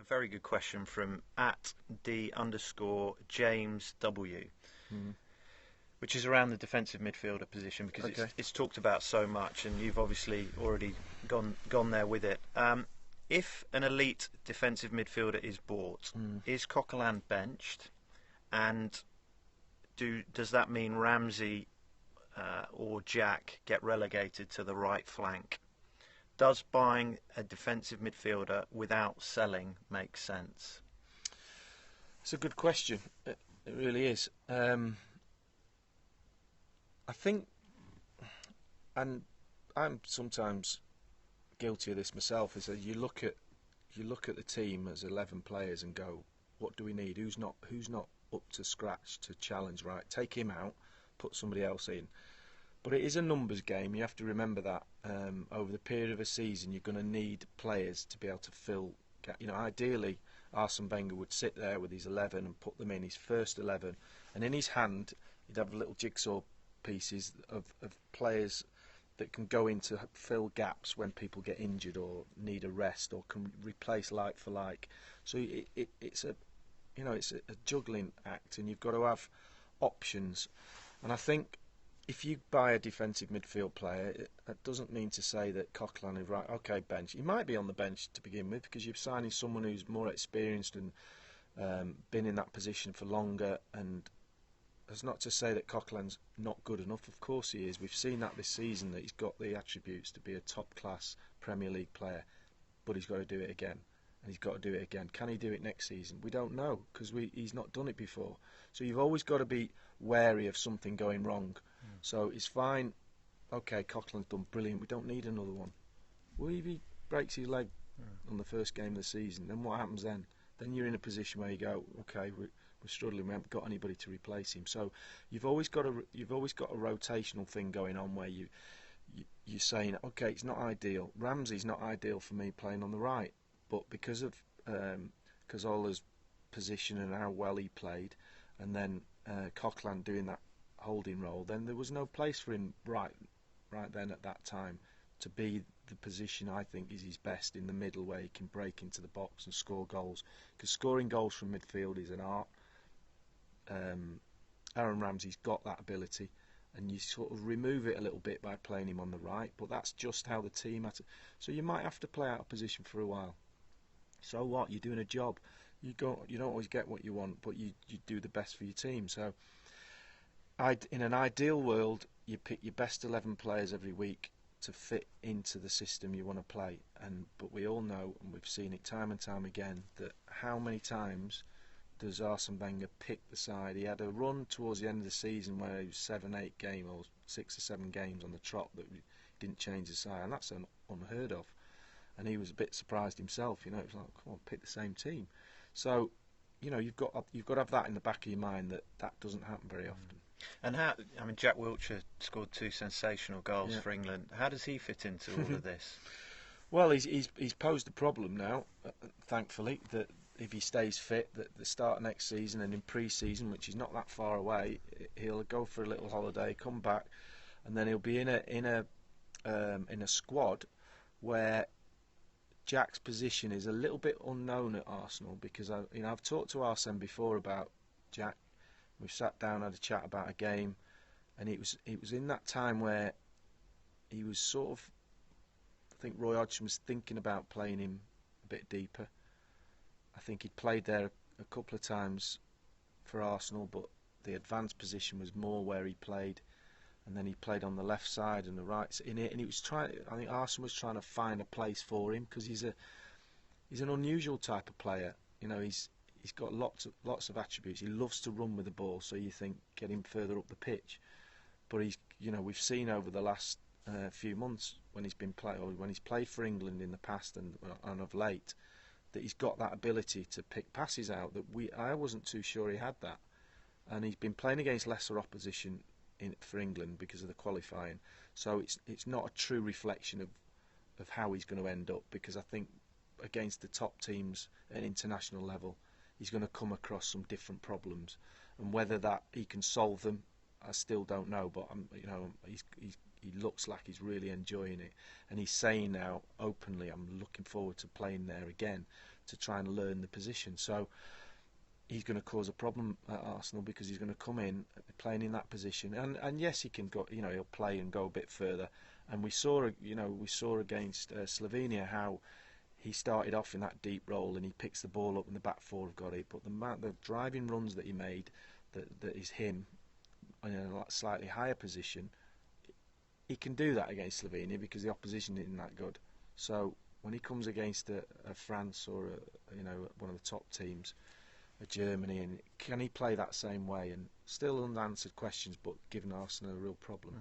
very good question from @D_James W, which is around the defensive midfielder position, because it's talked about so much, and you've obviously already gone there with it. If an elite defensive midfielder is bought, is Coquelin benched, and does that mean Ramsey or Jack get relegated to the right flank? Does buying a defensive midfielder without selling make sense? It's a good question. It really is. I think, and I'm sometimes guilty of this myself, is that you look at the team as 11 players and go, what do we need? Who's not up to scratch to challenge? Right, take him out, put somebody else in. But it is a numbers game. You have to remember that over the period of a season, you're going to need players to be able to fill. Ideally, Arsene Wenger would sit there with his 11 and put them in his first 11, and in his hand, he'd have little jigsaw pieces of players that can go in to fill gaps when people get injured or need a rest, or can replace like for like. So it's a juggling act, and you've got to have options. And I think if you buy a defensive midfield player, that doesn't mean to say that Coquelin is right. Okay, bench. He might be on the bench to begin with, because you're signing someone who's more experienced and been in that position for longer. And that's not to say that Coquelin's not good enough. Of course he is. We've seen that this season, that he's got the attributes to be a top-class Premier League player, but he's got to do it again. And he's got to do it again. Can he do it next season? We don't know, because he's not done it before. So you've always got to be wary of something going wrong. So it's fine. Okay, Coquelin's done brilliant. We don't need another one. Well, if he breaks his leg on the first game of the season, then what happens then? Then you're in a position where you go, okay, we're struggling. We haven't got anybody to replace him. So you've always got a rotational thing going on where you're saying, okay, it's not ideal. Ramsey's not ideal for me playing on the right, but because of Cazorla's position and how well he played, and then Coquelin doing that holding role, then there was no place for him right then at that time to be the position I think is his best, in the middle, where he can break into the box and score goals, because scoring goals from midfield is an art. Aaron Ramsey's got that ability, and you sort of remove it a little bit by playing him on the right, but that's just how the team had to. So you might have to play out of position for a while. So what? You're doing a job. You don't always get what you want, but you do the best for your team. So in an ideal world, you pick your best 11 players every week to fit into the system you want to play. But we all know, and we've seen it time and time again, that how many times does Arsene Wenger pick the side? He had a run towards the end of the season where he was 7-8 games or 6 or 7 games on the trot that he didn't change the side, and that's unheard of. And he was a bit surprised himself. It was like, come on, pick the same team. So, you've got to have that in the back of your mind, that doesn't happen very often. And Jack Wilshere scored 2 sensational goals for England. How does he fit into all of this? Well, he's posed a problem now, thankfully, that if he stays fit, that the start of next season and in pre-season, which is not that far away, he'll go for a little holiday, come back, and then he'll be in a squad where Jack's position is a little bit unknown at Arsenal, because I've talked to Arsene before about Jack. We've sat down, had a chat about a game, and it was in that time where he was sort of, I think Roy Hodgson was thinking about playing him a bit deeper. I think he'd played there a couple of times for Arsenal, but the advanced position was more where he played, and then he played on the left side and the right in it, and he was trying. I think Arsene was trying to find a place for him, because he's an unusual type of player. He's got lots of attributes. He loves to run with the ball, so you think get him further up the pitch. But we've seen over the last few months when he's played for England in the past and of late, that he's got that ability to pick passes out that I wasn't too sure he had that. And he's been playing against lesser opposition for England because of the qualifying. So it's not a true reflection of how he's going to end up, because I think against the top teams at international level, he's going to come across some different problems, and whether that he can solve them, I still don't know. But he looks like he's really enjoying it, and he's saying now openly, "I'm looking forward to playing there again." to try and learn the position. So he's going to cause a problem at Arsenal because he's going to come in playing in that position, and yes, he can go. He'll play and go a bit further. And we saw against Slovenia how he started off in that deep role and he picks the ball up and the back four have got it. But the driving runs that he made, that is him in a slightly higher position, he can do that against Slovenia because the opposition isn't that good. So when he comes against a France or one of the top teams, a Germany, and can he play that same way? And still unanswered questions, but giving Arsenal a real problem.